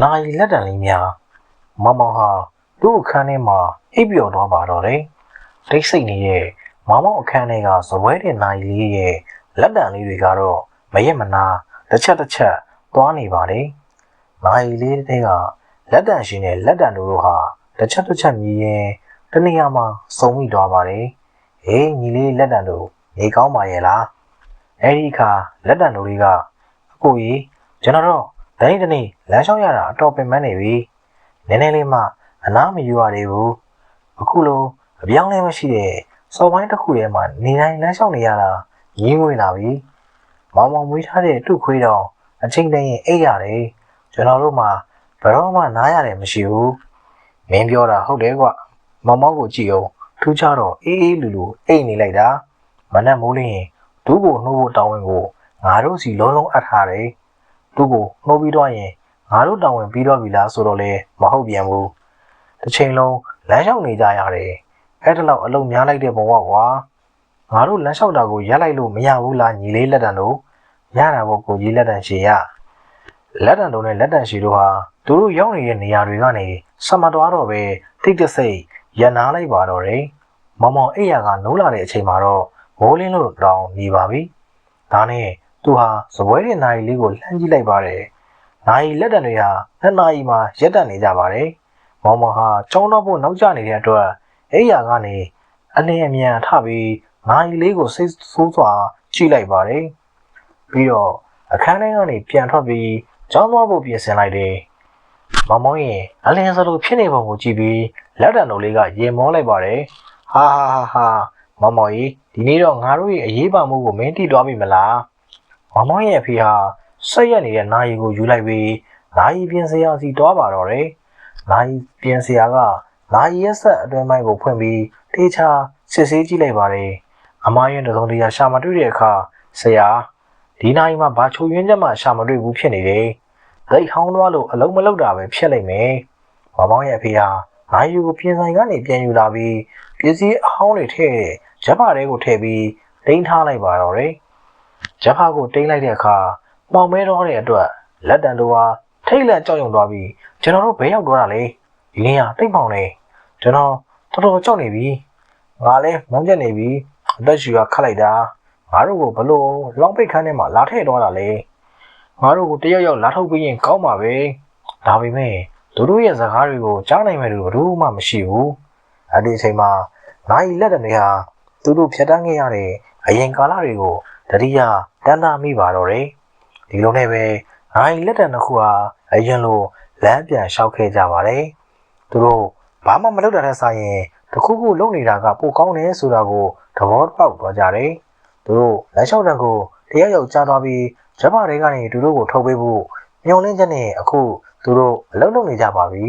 နိုင်လက်တံလေးများမောင်မောင်ဟာသူ့အခန်းထဲမှာအိပ်ပျော်သွားပါတော့တယ်တိတ်ဆိတ်နေတဲ့မောင်မောင်အခန်းထဲကဇပွဲတဲ့နိုင်လေးရဲ့လက်တံလေးတွေကတော့မရက်မနာတစ်ချက်သွားနေပါတယ်နိုင်လေးတွေကလက်တံရှင်နဲ့လက်တံတို့ဟာတစ်ချက်မြည်ရင်တနေရာမှာစုံမိသွားပါတယ်ဟေးညီလေးလက်တံတို့နေကောင်းပါရဲ့လားအဲ့ဒီအခါလက်တံတို့တွေကအကိုကြီးကျွန်တော်တော့တနေ့လမ်းလျှောက်ရတာအတော်ပင်ပန်းနေပြီနည်းနည်းလေးမှအနားမယူရသေးဘူးအခုလိုအပြောင်းလဲမရှိတဲ့စော်ပိုင်းတစ်ခုထဲမှာနေတိုင်းလမ်းလျှောက်နေရတာရင်းငွေလာပြီမောင်မောင်မွေးထားတဲ့တုခွေးတော်အချိန်တည်းရင်အိတ်ရတယ်ကျွန်တော်တို့မှာဘယ်တော့မှနားရတယ်မရှိဘူးမင်းပြောတာဟုတ်တယ်ကွမောင်မောင်ကိုကြည့်အောင်ထူးခြားတော့အေးလူအိတ်နေလိုက်တာမနဲ့မိုးလင်းရင်ဒူးကိုနှိုးဖို့တောင်းဝင်ကိုငါတို့စီလုံးအပ်ထားတယ်သူ့ကိုနှိုးပြီးတော့ရင်ငါတို့တောင်းဝင်ပြီးတော့ပြီလားဆိုတော့လေမဟုတ်ပြန်ဘူးတစ်ချိန်လုံးလမ်းလျှောက်နေကြရတယ်အဲ့ဒါလောက်အလုံးများလိုက်တဲ့ဘဝကွာငါတို့လမ်းလျှောက်တာကိုရက်လိုက်လို့မရဘူးလားညီလေးလက်တံတို့ရတာပေါ့ကိုကြီးလက်တံရှည်ရလက်တံတို့နဲ့လက်တံရှည်တို့ဟာသူတို့ရောက်နေတဲ့နေရာတွေကနေဆက်မတော်တော့ပဲတိတ်တဆိတ်ရန်နာလိုက်ပါတော့တယ်မောင်မောင်အိယာကနိုးလာတဲ့အချိန်မှာတော့မိုးလင်းလို့တောင်နေပါပြီဒါနဲ့သူဟာစပွဲတဲ့နိုင်လေးကိုလှမ်းကြည့်လိုက်ပါတယ်နိုင်လက်တံတွေဟာနှစ်နာရီမှရက်တက်နေကြပါတယ်မောင်မောင်ဟာကျောင်းတော်ဖို့နောက်ကျနေတဲ့အတွက်အိယာကနေအလင်းအမြန်ထပြီးနိုင်လေးကိုစိတ်ဆိုးစွာကြည့်လိုက်ပါတယ်ပြီးတော့အခန်းထဲကနေပြန်ထွက်ပြီးကျောင်းသွားဖို့ပြင်ဆင်လိုက်တယ်မောင်မောင်ရင်အလင်းစလိုဖြစ်နေပုံကိုကြည့်ပြီးလက်တံတော်လေးကရင်မောလိုက်ပါတယ်ဟာမောင်မောင်ကြီးဒီနေ့တော့ငါတို့ရဲ့အရေးပါမှုကိုမင်းသိသွားပြီမလားမောင်မောင်ရဲ့အဖေဟာဆက်ရက်နေတဲ့နာရီကိုယူလိုက်ပြီးနာရီပြင်စရာစီတွားပါတော့တယ်နာရီပြင်စရာကနာရီရက်ဆက်အတွင်းပိုင်းကိုဖွင့်ပြီးတေချာစစ်ဆေးကြည့်လိုက်ပါတယ်အမရင်တုံးတရားရှာမတွေ့တဲ့အခါဆရာဒီနာရီမှာဘာချိုရင်းချက်မှရှာမတွေ့ဘူးဖြစ်နေတယ်ဒိတ်ဟောင်းသွားလို့အလုံးမလောက်တာပဲဖြစ်လိမ့်မယ်မောင်မောင်ရဲ့အဖေဟာနာရီကိုပြင်ဆိုင်ကနေပြန်ယူလာပြီးပစ္စည်းအဟောင်းတွေထည့်ဂျက်ဖာထဲကိုထည့်ပြီးတင်းထားလိုက်ပါတော့တယ်ဂျက်ဖာကိုတင်းလိုက်တဲ့အခါမှောင်မဲတော့တဲ့အတွက်လက်တံတို့ဟာထိတ်လန့်ကြောက်ရွံ့သွားပြီးကျွန်တော်တို့ဘယ်ရောက်သွားတာလဲဒီလင်းကတိတ်ပေါင်နေကျွန်တော်တော်တော်ကြောက်နေပြီငါလည်းမုန်းချက်နေပြီအသက်ရှူကခတ်လိုက်တာငါတို့ကိုဘလို့လောင်းပိတ်ခန်းထဲမှာလာထည့်တော့တာလေငါတို့ကိုတယောက်လာထုတ်ပြီးရင်ကောင်းပါပဲဒါပေမဲ့သူတို့ရဲ့စကားတွေကိုကြားနိုင်မယ်လို့ဘယ်သူမှမရှိဘူးအဲ့ဒီအချိန်မှာနိုင်လက်တံတွေဟာသူတို့ဖြတ်တန်းခဲ့ရတဲ့အရင်ကာလတွေကိုတတိယတန်းတာမိပါတော့တယ်ဒီလိုနဲ့ပဲနိုင်လက်တံတစ်ခုဟာအရင်လိုလမ်းပြန်လျှောက်ခဲ့ကြပါတယ်သူတို့ဘာမှမလုပ်တာတဲ့ဆိုင်ရင်တခုခုလုပ်နေတာကပိုကောင်းတယ်ဆိုတာကိုသဘောပေါက်သွားကြတယ်သူတို့လမ်းလျှောက်တံကိုတယောက်ကြားသွားပြီးဂျပန်တွေကနေသူတို့ကိုထုတ်ပေးဖို့ညှော်လင့်ချက်နဲ့အခုသူတို့အလုပ်လုပ်နေကြပါပြီ